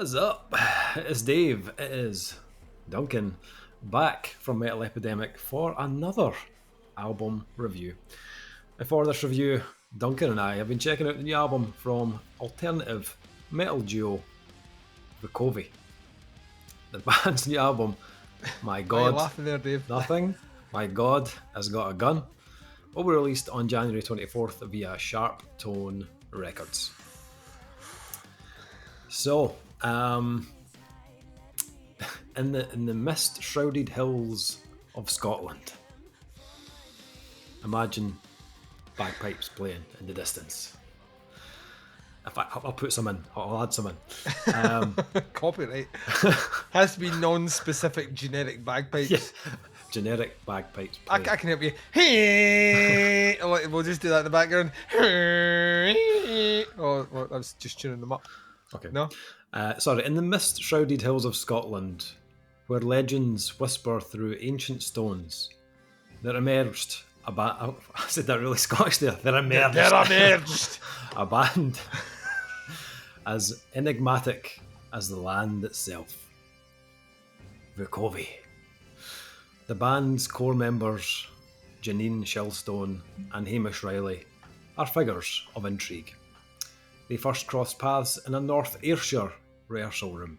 What's up? It's Dave. It is Duncan back from Metal Epidemic for another album review. And for this review, Duncan and I have been checking out the new album from alternative metal duo Vukovi. The band's new album, My God. Why are you laughing there, Dave? Nothing. My God Has Got a Gun will be released on January 24th via Sharptone Records. So, in the mist-shrouded hills of Scotland, imagine bagpipes playing in the distance. In fact, I'll put some in. I'll add some in. Copyright. Has to be non-specific generic bagpipes. Yeah, generic bagpipes. I can help you. Hey, we'll just do that in the background. Oh, well, I was just tuning them up. Okay. No? In the mist-shrouded hills of Scotland, where legends whisper through ancient stones, there emerged I said that really Scottish there. There emerged a band as enigmatic as the land itself. Vukovi. The band's core members, Janine Shilstone and Hamish Riley, are figures of intrigue. They first crossed paths in a North Ayrshire rehearsal room,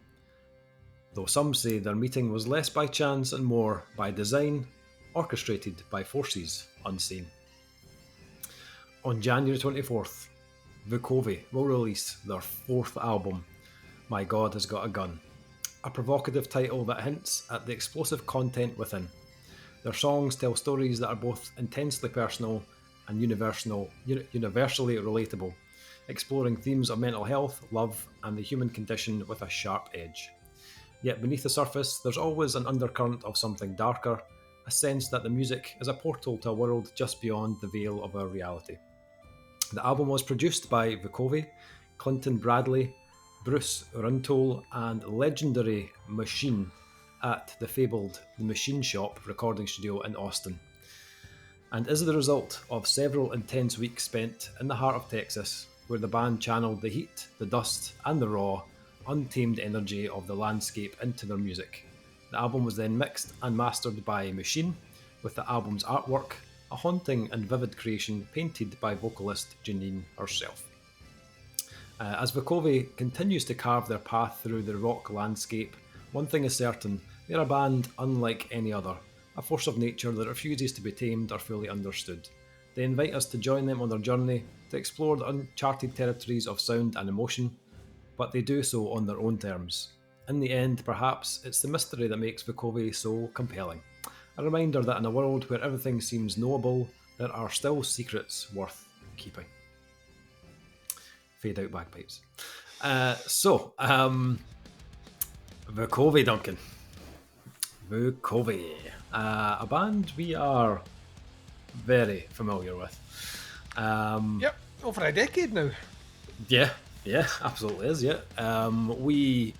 though some say their meeting was less by chance and more by design, orchestrated by forces unseen. On January 24th, Vukovi will release their fourth album, My God Has Got a Gun, a provocative title that hints at the explosive content within. Their songs tell stories that are both intensely personal and universally relatable, exploring themes of mental health, love, and the human condition with a sharp edge. Yet beneath the surface, there's always an undercurrent of something darker, a sense that the music is a portal to a world just beyond the veil of our reality. The album was produced by Vukovi, Clinton Bradley, Bruce Runtole, and legendary Machine at the fabled The Machine Shop recording studio in Austin, and is the result of several intense weeks spent in the heart of Texas, where the band channeled the heat, the dust, and the raw, untamed energy of the landscape into their music. The album was then mixed and mastered by Machine, with the album's artwork, a haunting and vivid creation painted by vocalist Janine herself. As Vukovi continues to carve their path through the rock landscape, one thing is certain: they're a band unlike any other, a force of nature that refuses to be tamed or fully understood. They invite us to join them on their journey to explore the uncharted territories of sound and emotion, but they do so on their own terms. In the end, perhaps, it's the mystery that makes Vukovi so compelling. A reminder that in a world where everything seems knowable, there are still secrets worth keeping. Fade out bagpipes. Vukovi, Duncan. Vukovi. A band we are very familiar with. Yep, over a decade now. Yeah, absolutely is, yeah. We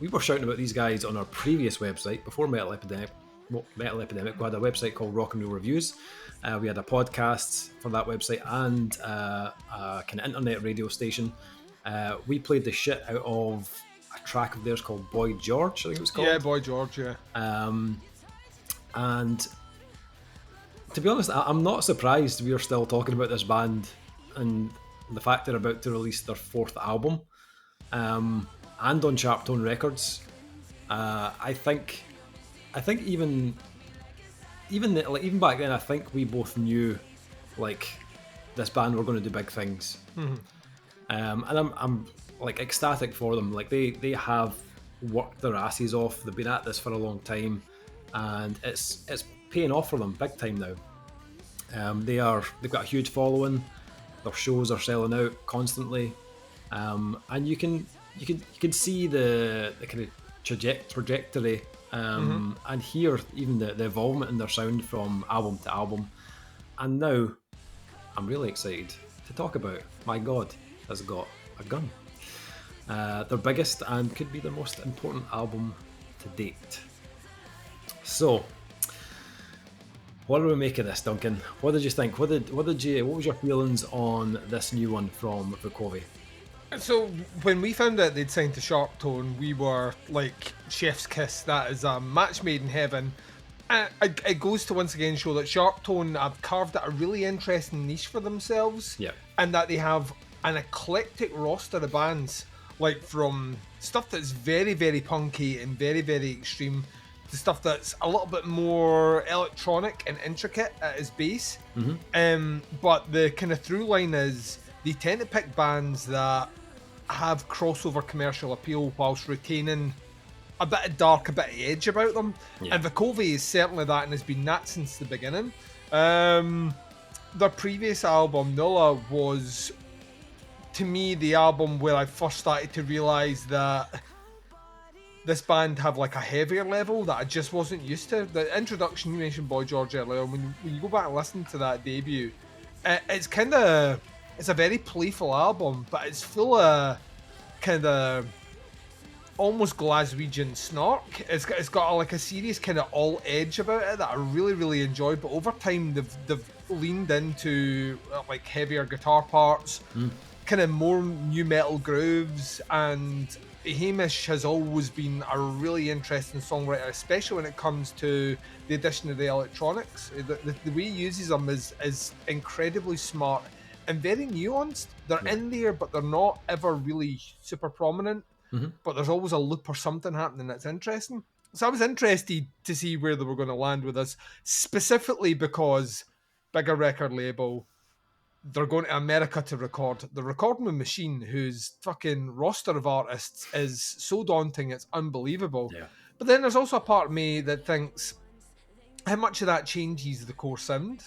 were shouting about these guys on our previous website before Metal Epidemic. We had a website called Rock and Roll Reviews. We had a podcast for that website and a kind of internet radio station. We played the shit out of a track of theirs called Boy George, I think it was called. Yeah, Boy George, yeah. And to be honest, I'm not surprised we are still talking about this band and the fact they're about to release their fourth album, and on Sharptone Records. I think even back then, I think we both knew like this band were going to do big things. Mm-hmm. And I'm like ecstatic for them. Like they have worked their asses off. They've been at this for a long time, and it's paying off for them big time now. They've got a huge following. Their shows are selling out constantly, and you can see the kind of trajectory, and hear even the evolvement in their sound from album to album. And now I'm really excited to talk about My God Has Got a Gun, their biggest and could be their most important album to date. So, what do we make of this, Duncan? What did you think? What was your feelings on this new one from Vukovi? So when we found out they'd signed to Sharptone, we were like, chef's kiss. That is a match made in heaven. And it goes to once again show that Sharptone have carved out a really interesting niche for themselves. Yeah. And that they have an eclectic roster of bands, like from stuff that's very, very punky and very, very extreme to stuff that's a little bit more electronic and intricate at its base. But the kind of through line is they tend to pick bands that have crossover commercial appeal whilst retaining a bit of dark, a bit of edge about them. Yeah. And Vukovi is certainly that and has been that since the beginning. Their previous album, Nulla, was, to me, the album where I first started to realise that this band have like a heavier level that I just wasn't used to. The introduction, you mentioned Boy George earlier, when you go back and listen to that debut, it's a very playful album, but it's full of kind of almost Glaswegian snark. It's got like a serious kind of all edge about it that I really, really enjoy. But over time, they've leaned into like heavier guitar parts, kind of more new metal grooves, and Hamish has always been a really interesting songwriter, especially when it comes to the addition of the electronics. The way he uses them is incredibly smart and very nuanced. They're in there, but they're not ever really super prominent. But there's always a loop or something happening that's interesting. So I was interested to see where they were going to land with us, specifically because bigger record label, they're going to America to record. They're recording with Machine, whose fucking roster of artists is so daunting, it's unbelievable. Yeah. But then there's also a part of me that thinks, how much of that changes the core sound?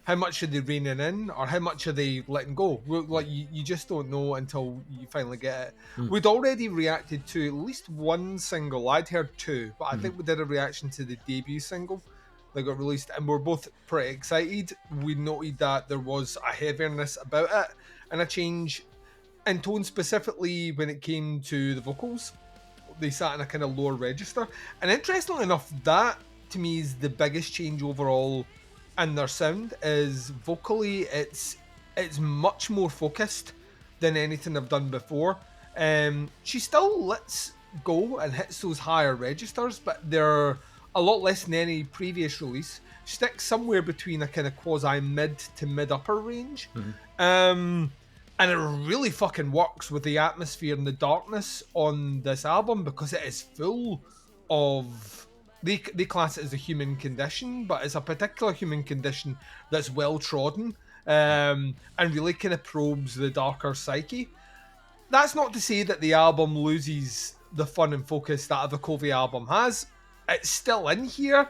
How much are they reining in, or how much are they letting go? Like you just don't know until you finally get it. We'd already reacted to at least one single. I'd heard two, but I think we did a reaction to the debut single that got released, and we're both pretty excited. We noted that there was a heaviness about it and a change in tone, specifically when it came to the vocals. They sat in a kind of lower register, and interestingly enough, that to me is the biggest change overall in their sound. Is vocally it's much more focused than anything I've done before. She still lets go and hits those higher registers, but they're a lot less than any previous release. She sticks somewhere between a kind of quasi mid to mid upper range. And it really fucking works with the atmosphere and the darkness on this album, because it is full of, they class it as a human condition, but it's a particular human condition that's well trodden, and really kind of probes the darker psyche. That's not to say that the album loses the fun and focus that a Vukovi album has. It's still in here.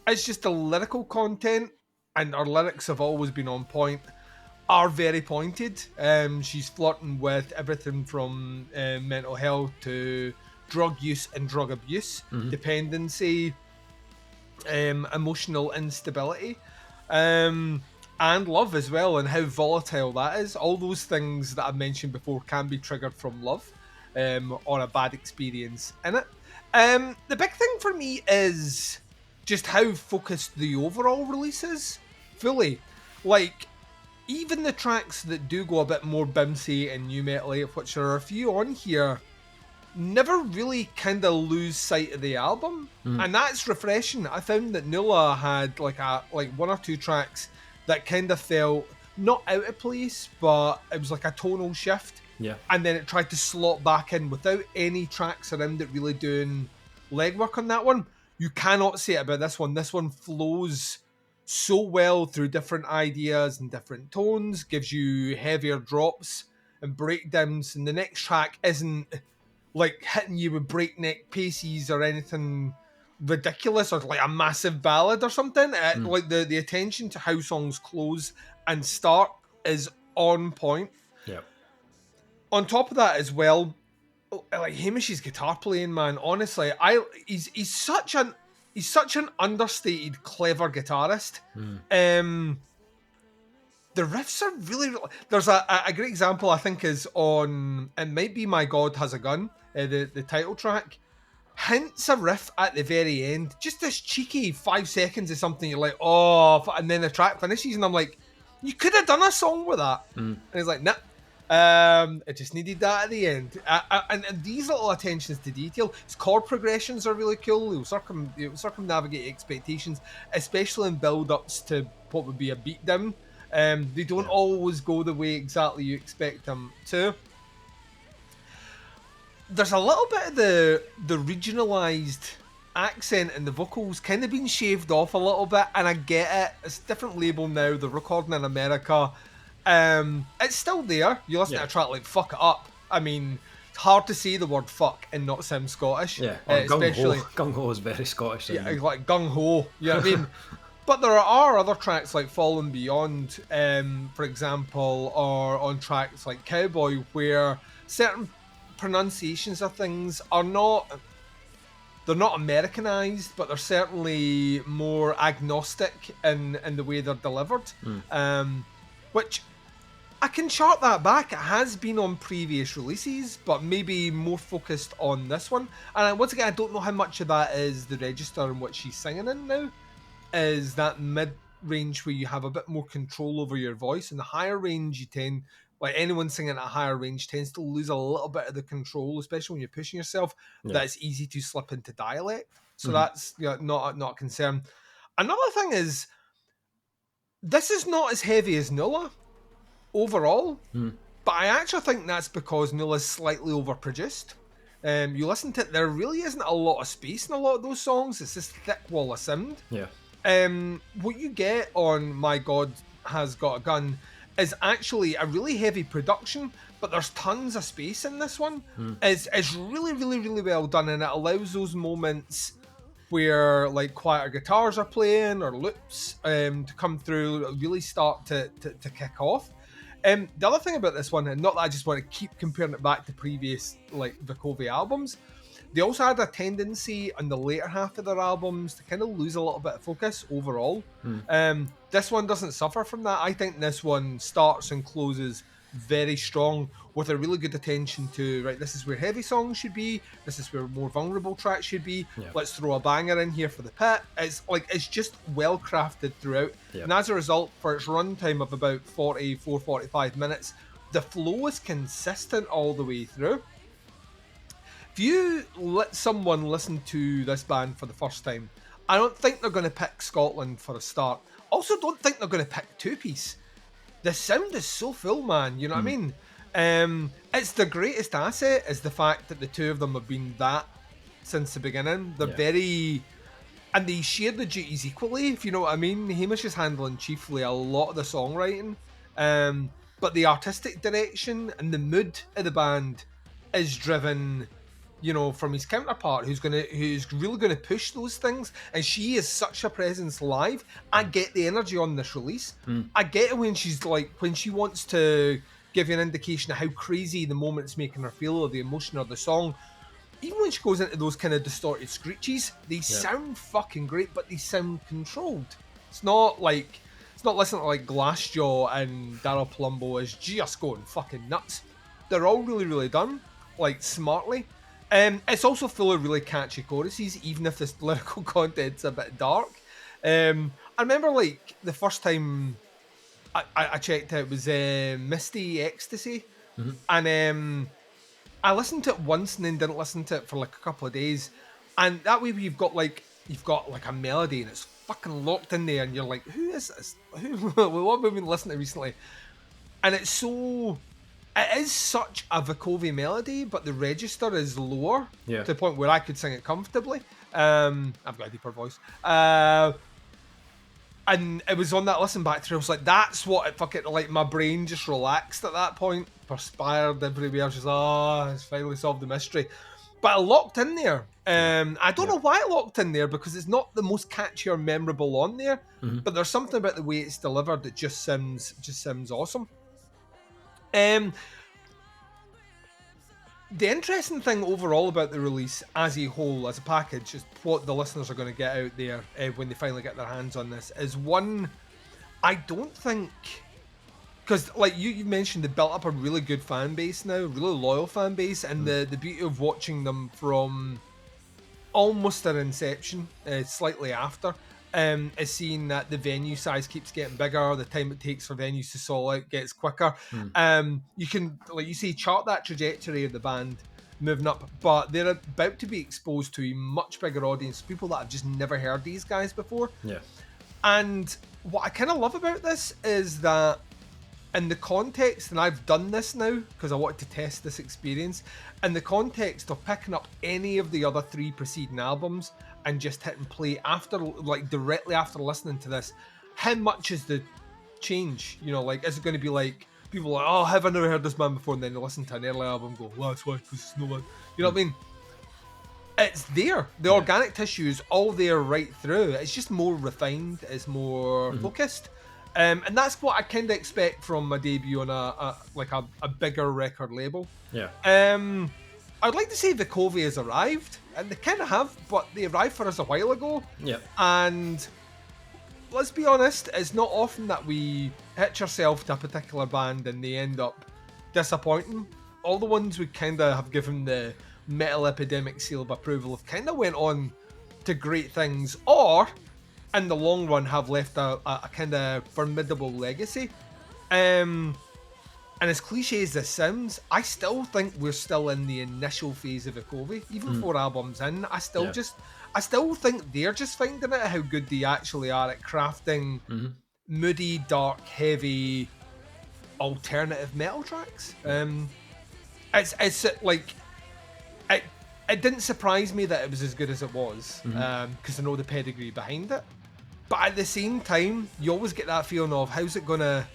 It's just the lyrical content, and our lyrics have always been on point, are very pointed. She's flirting with everything from mental health to drug use and drug abuse, dependency, emotional instability, and love as well, and how volatile that is. All those things that I've mentioned before can be triggered from love, or a bad experience in it. The big thing for me is just how focused the overall release is, fully. Like, even the tracks that do go a bit more bimsy and new metal, of which there are a few on here, never really kind of lose sight of the album, and that's refreshing. I found that Nulla had like one or two tracks that kind of felt not out of place, but it was like a tonal shift. Yeah. And then it tried to slot back in without any tracks around it really doing legwork on that one. You cannot say it about this one. This one flows so well through different ideas and different tones, gives you heavier drops and breakdowns, and the next track isn't like hitting you with breakneck paces or anything ridiculous or like a massive ballad or something. Like the attention to how songs close and start is on point. Yeah. On top of that as well, like Hamish's guitar playing, man, honestly, he's such an understated, clever guitarist. The riffs are really. There's a great example, I think, is on It Might Be My God Has a Gun, the title track. Hints a riff at the very end, just this cheeky 5 seconds of something. You're like, oh, and then the track finishes, and I'm like, You could have done a song with that. And he's like, nah. It just needed that at the end. And these little attentions to detail, his chord progressions are really cool. He'll circumnavigate expectations, especially in build-ups to what would be a beatdown. They don't always go the way exactly you expect them to. There's a little bit of the regionalised accent in the vocals kind of been shaved off a little bit, and I get it. It's a different label now. They're recording in America. It's still there. You listen to a track like "Fuck It Up." I mean, it's hard to say the word "fuck" and not sound Scottish. Yeah, especially gung ho is very Scottish. Yeah, like gung ho. You know what I mean? But there are other tracks like "Fallen Beyond," for example, or on tracks like "Cowboy," where certain pronunciations of things are not. They're not Americanized, but they're certainly more agnostic in the way they're delivered. Which I can chart that back. It has been on previous releases, but maybe more focused on this one. And once again, I don't know how much of that is the register in which she's singing in now. Is that mid-range where you have a bit more control over your voice. In the higher range, you tend... Like anyone singing at a higher range tends to lose a little bit of the control, especially when you're pushing yourself. Yeah. That it's easy to slip into dialect. So that's not a concern. Another thing is, this is not as heavy as Nulla overall, but I actually think that's because Nulla's slightly overproduced. You listen to it, there really isn't a lot of space in a lot of those songs. It's this thick wall of sound. Yeah. What you get on My God Has Got a Gun is actually a really heavy production, but there's tons of space in this one. It's really, really, really well done, and it allows those moments where like quieter guitars are playing or loops to come through, really start to kick off. The other thing about this one, and not that I just want to keep comparing it back to previous like Vukovi albums, they also had a tendency on the later half of their albums to kind of lose a little bit of focus overall. This one doesn't suffer from that. I think this one starts and closes very strong with a really good attention to, right, this is where heavy songs should be, this is where more vulnerable tracks should be, let's throw a banger in here for the pit. It's just well crafted throughout, and as a result, for its runtime of about 45 minutes, the flow is consistent all the way through. If you let someone listen to this band for the first time, I don't think they're going to pick Scotland for a start. Also, don't think they're going to pick Two Piece. The sound is so full, man. You know what I mean? It's the greatest asset is the fact that the two of them have been that since the beginning. They're very... And they share the duties equally, if you know what I mean. Hamish is handling chiefly a lot of the songwriting. But the artistic direction and the mood of the band is driven... you know, from his counterpart, who's really gonna push those things, and she is such a presence live. I get the energy on this release. I get it when she wants to give you an indication of how crazy the moment's making her feel, or the emotion of the song. Even when she goes into those kind of distorted screeches, they sound fucking great, but they sound controlled. It's not listening to like Glassjaw and Daryl Palumbo is just going fucking nuts. They're all really, really done, like smartly. It's also full of really catchy choruses, even if this lyrical content's a bit dark. I remember, like, the first time I checked it was Misty Ecstasy, and I listened to it once and then didn't listen to it for like a couple of days, and that way you've got like a melody and it's fucking locked in there, and you're like, who is this? What have we been listening to recently? And it is such a Vukovi melody, but the register is lower to the point where I could sing it comfortably. I've got a deeper voice. And it was on that listen back through, I was like, that's what it fucking, like, my brain just relaxed at that point, perspired everywhere, just, it's finally solved the mystery. But it locked in there. I don't know why it locked in there, because it's not the most catchy or memorable on there, but there's something about the way it's delivered that just sounds awesome. The interesting thing overall about the release as a whole, as a package, is what the listeners are going to get out there when they finally get their hands on this, is one, I don't think, because like you mentioned, they built up a really good fan base now, really loyal fan base, and the beauty of watching them from almost their inception, slightly after, is seeing that the venue size keeps getting bigger, the time it takes for venues to sell out gets quicker. You can, like you say, chart that trajectory of the band moving up, but they're about to be exposed to a much bigger audience, people that have just never heard these guys before. Yeah. And what I kind of love about this is that in the context, and I've done this now because I wanted to test this experience, in the context of picking up any of the other 3 preceding albums and just hitting play after, like directly after listening to this, how much is the change? You know, like, is it going to be like, people are like, oh, have I never heard this band before? And then they listen to an early album and go, well, that's why, because it's no one. You know what I mean? It's there. The organic tissue is all there right through. It's just more refined. It's more focused. And that's what I kind of expect from my debut on a bigger record label. Yeah. I'd like to say Vukovi has arrived, and they kind of have, but they arrived for us a while ago. Yeah. And let's be honest, it's not often that we hitch ourselves to a particular band and they end up disappointing. All the ones we kind of have given the Metal Epidemic seal of approval have kind of went on to great things, or in the long run have left a kind of formidable legacy. And as cliche as this sounds, I still think we're still in the initial phase of Vukovi. Even 4 albums in, I still think they're just finding out how good they actually are at crafting moody, dark, heavy, alternative metal tracks. It's like, it didn't surprise me that it was as good as it was, because I know the pedigree behind it. But at the same time, you always get that feeling of, how's it gonna...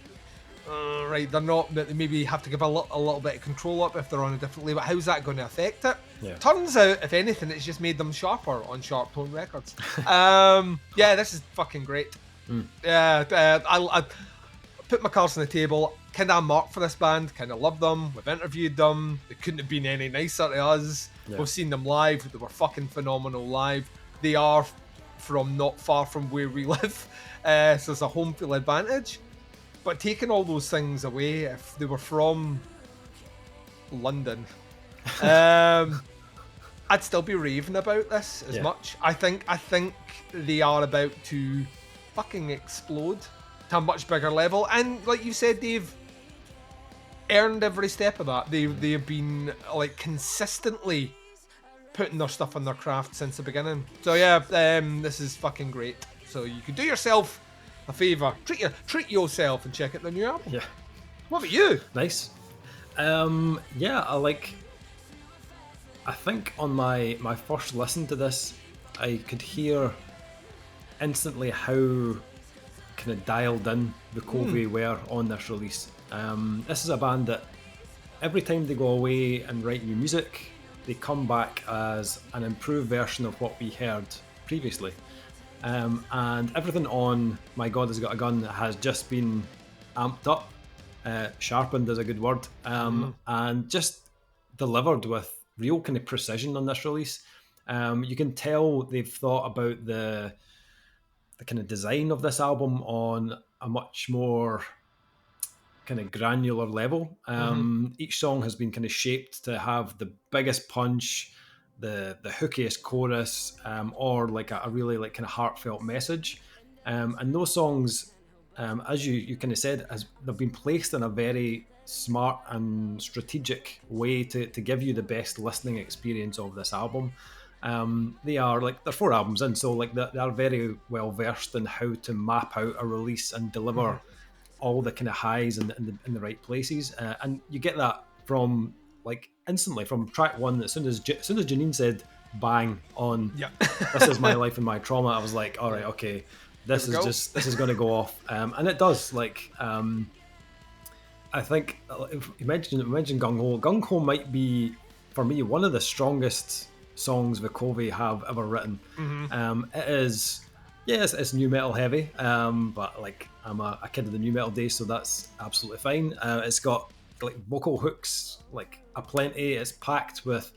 right, they're not... They maybe have to give a little bit of control up if they're on a different label. How's that going to affect it? Yeah. Turns out, if anything, it's just made them sharper on Sharptone Records. Yeah, this is fucking great. I put my cards on the table. Kind of a mark for this band. Kind of love them. We've interviewed them. They couldn't have been any nicer to us. Yeah. We've seen them live. They were fucking phenomenal live. They are from not far from where we live, so it's a home field advantage. But taking all those things away, if they were from London, I'd still be raving about this as much. I think they are about to fucking explode to a much bigger level, and like you said, Dave, earned every step of that. They have been like consistently putting their stuff on their craft since the beginning. So yeah, this is fucking great. So you could do yourself a favour, treat yourself and check out the new album. Yeah. What about you? Nice. I think on my first listen to this, I could hear instantly how kind of dialed in Vukovi were on this release. This is a band that every time they go away and write new music, they come back as an improved version of what we heard previously. And everything on My God Has Got a Gun has just been amped up, sharpened is a good word, and just delivered with real kind of precision on this release. You can tell they've thought about the kind of design of this album on a much more kind of granular level. Each song has been kind of shaped to have the biggest punch, the hookiest chorus, or like a really like kind of heartfelt message. And those songs, as you kind of said, they've been placed in a very smart and strategic way to give you the best listening experience of this album. They are like, they're 4 albums in, so like they are very well versed in how to map out a release and deliver all the kind of highs in the right places, and you get that from like instantly from track 1. As soon as Janine said bang on This Is My Life and My Trauma, I was like, all right, okay, this is going to go off, and it does. Like I think you mentioned Gung Ho might be for me one of the strongest songs Vukovi have ever written. It is, it's new metal heavy, but like I'm a kid of the new metal days, so that's absolutely fine. It's got like vocal hooks like aplenty. It's packed with,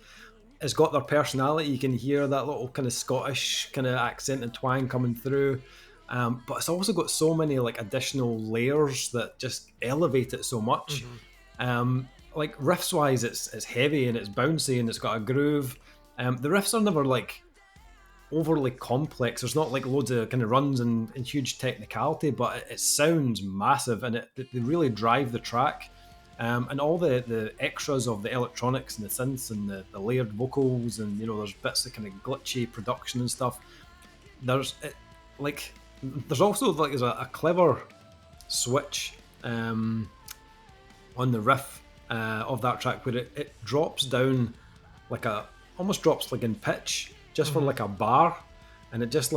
it's got their personality. You can hear that little kind of Scottish kind of accent and twang coming through, but it's also got so many like additional layers that just elevate it so much. Like riffs wise, it's heavy and it's bouncy and it's got a groove. The riffs are never like overly complex. There's not like loads of kind of runs and huge technicality, but it sounds massive, and they really drive the track. And all the extras of the electronics and the synths and the layered vocals, and there's bits of kind of glitchy production and stuff. There's also like there's a clever switch on the riff of that track where it drops down almost drops like in pitch just for like a bar, and it just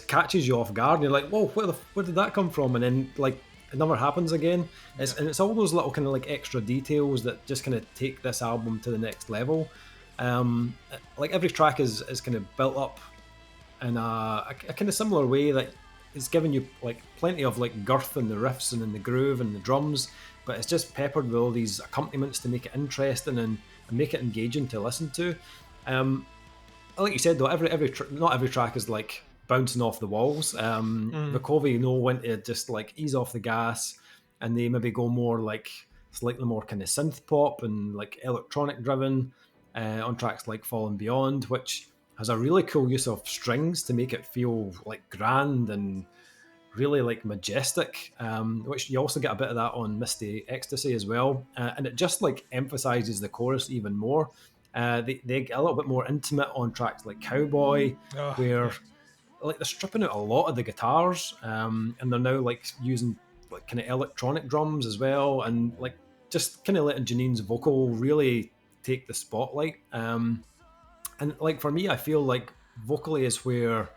catches you off guard, and you're like, whoa, where did that come from? And then like it never happens again. And it's all those little kind of like extra details that just kind of take this album to the next level. Like every track is kind of built up in a kind of similar way that it's giving you like plenty of like girth in the riffs and in the groove and the drums, but it's just peppered with all these accompaniments to make it interesting and make it engaging to listen to. Like you said though, not every track is like bouncing off the walls. Vukovi know when to just like ease off the gas, and they maybe go more like slightly more kind of synth pop and like electronic driven on tracks like Fall and Beyond, which has a really cool use of strings to make it feel like grand and really like majestic, which you also get a bit of that on Misty Ecstasy as well, and it just like emphasizes the chorus even more. They get a little bit more intimate on tracks like Cowboy, where like they're stripping out a lot of the guitars, and they're now like using like kind of electronic drums as well, and like just kind of letting Janine's vocal really take the spotlight. And like for me, I feel like vocally is where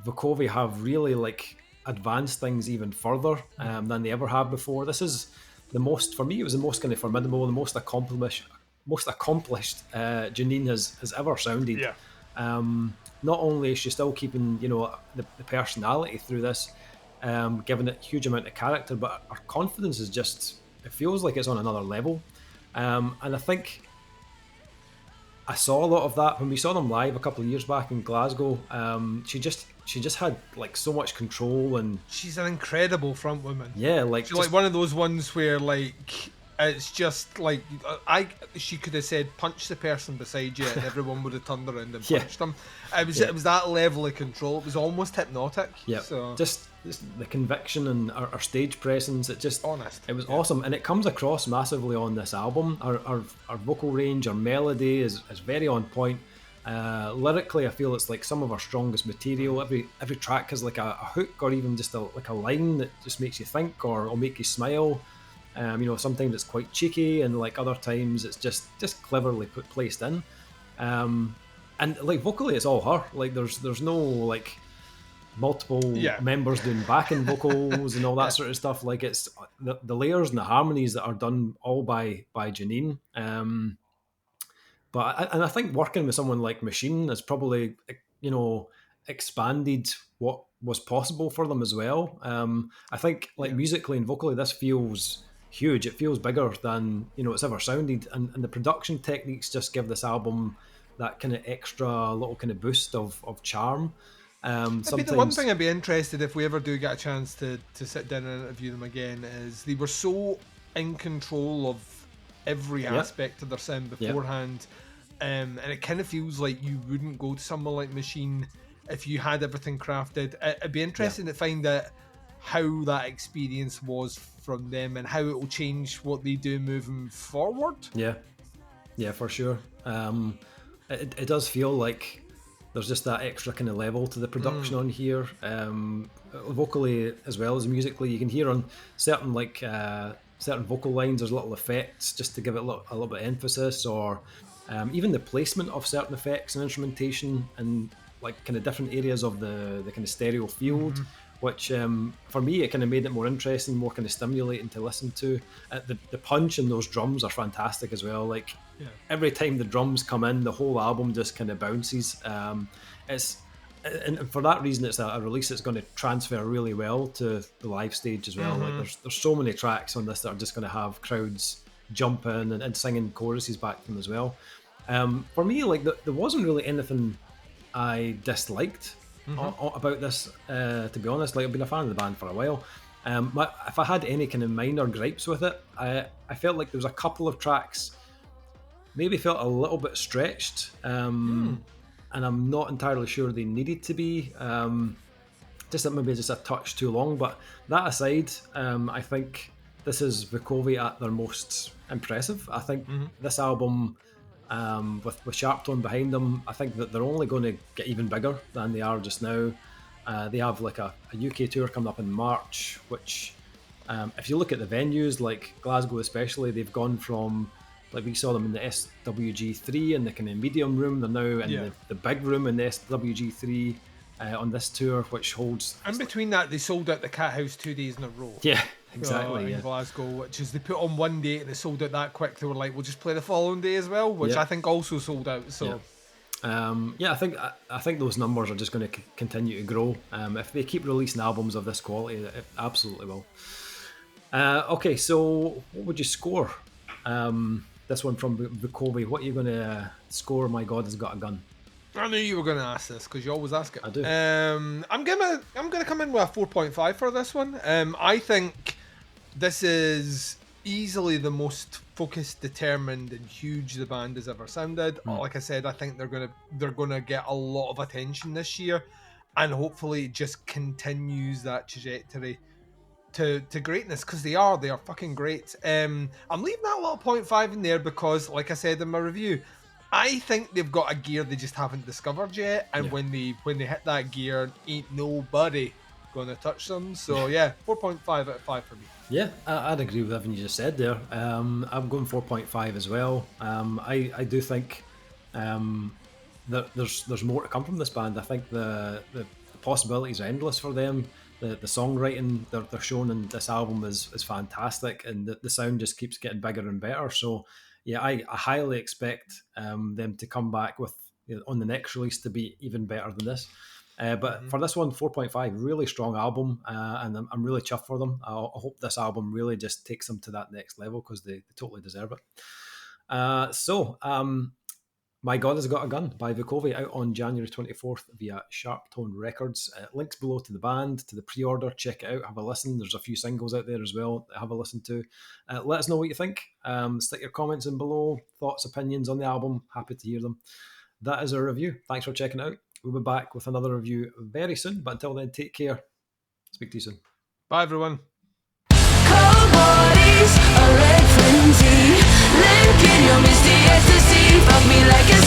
Vukovi have really like advanced things even further than they ever have before. This is the most, for me, it was the most kind of formidable, the most accomplished Janine has ever sounded. Yeah. Not only is she still keeping, the personality through this, giving it a huge amount of character, but her confidence is just, it feels like it's on another level. And I think I saw a lot of that when we saw them live a couple of years back in Glasgow. She just had like so much control, and she's an incredible front woman. Yeah, like she's like one of those ones where like it's just like she could have said punch the person beside you and everyone would have turned around and punched them. It was that level of control. It was almost hypnotic. Yeah, so just the conviction and our stage presence. It just honest. It was awesome, and it comes across massively on this album. Our vocal range, our melody is very on point. Lyrically, I feel it's like some of our strongest material. Every track has like a hook, or even just a line that just makes you think or make you smile. Sometimes it's quite cheeky, and like other times it's just cleverly placed in. And like vocally, it's all her. Like there's no like multiple members doing backing vocals and all that sort of stuff. Like it's the layers and the harmonies that are done all by Janine. But I think working with someone like Machine has probably expanded what was possible for them as well. I think like musically and vocally, this feels huge. It feels bigger than it's ever sounded, and the production techniques just give this album that kind of extra little kind of boost of charm. The one thing I'd be interested if we ever do get a chance to sit down and interview them again is they were so in control of every aspect of their sound beforehand, and it kind of feels like you wouldn't go to someone like Machine if you had everything crafted. It'd be interesting to find out how that experience was from them and how it will change what they do moving forward. Yeah, for sure. It does feel like there's just that extra kind of level to the production on here, vocally as well as musically. You can hear on certain certain vocal lines there's little effects just to give it a little bit of emphasis, or even the placement of certain effects and instrumentation and like kind of different areas of the kind of stereo field, which for me it kind of made it more interesting, more kind of stimulating to listen to. The punch in those drums are fantastic as well. Like every time the drums come in, the whole album just kind of bounces. And for that reason, it's a release that's going to transfer really well to the live stage as well. Like there's so many tracks on this that are just going to have crowds jumping and singing choruses back to them as well. For me, like there wasn't really anything I disliked about this, to be honest. Like I've been a fan of the band for a while. If I had any kind of minor gripes with it, I felt like there was a couple of tracks maybe felt a little bit stretched. and I'm not entirely sure they needed to be. Just that maybe just a touch too long. But that aside, I think this is Vukovi at their most impressive. I think this album, with Sharptone behind them, I think that they're only going to get even bigger than they are just now. They have like a UK tour coming up in March, which, if you look at the venues, like Glasgow especially, they've gone from, like we saw them in the SWG3 in the kind of medium room, they're now in the big room in the SWG3 on this tour, which holds... In between that, they sold out the Cat House 2 days in a row. Yeah, exactly. In Glasgow, which is they put on one date and they sold out that quick. They were like, we'll just play the following day as well, which I think also sold out. So... I think those numbers are just going to continue to grow. If they keep releasing albums of this quality, it absolutely will. Okay, so what would you score this one from Vukovi? What are you going to score? My God Has Got a Gun. I knew you were going to ask this because you always ask it. I do. I'm gonna come in with a 4.5 for this one. I think this is easily the most focused, determined, and huge the band has ever sounded. Like I said, I think they're gonna get a lot of attention this year, and hopefully it just continues that trajectory to greatness, because they are fucking great. I'm leaving that little 0.5 in there because, like I said in my review, I think they've got a gear they just haven't discovered yet, and when they hit that gear, ain't nobody gonna touch them. So 4.5 out of 5 for me. Yeah, I'd agree with everything you just said there. I'm going 4.5 as well. I do think that there's more to come from this band. I think the possibilities are endless for them. The songwriting they're showing in this album is fantastic, and the sound just keeps getting bigger and better. So yeah, I highly expect them to come back with, on the next release, to be even better than this. But for this one, 4.5, really strong album, and I'm really chuffed for them. I hope this album really just takes them to that next level, because they totally deserve it. So, My God Has Got a Gun by Vukovi, out on January 24th via Sharptone Records. Links below to the band, to the pre-order. Check it out, have a listen. There's a few singles out there as well, have a listen to. Let us know what you think. Stick your comments in below, thoughts, opinions on the album. Happy to hear them. That is our review. Thanks for checking it out. We'll be back with another review very soon, but until then, take care. Speak to you soon. Bye, everyone. Cold bodies, a red frenzy, linking your misty ecstasy, fuck me like a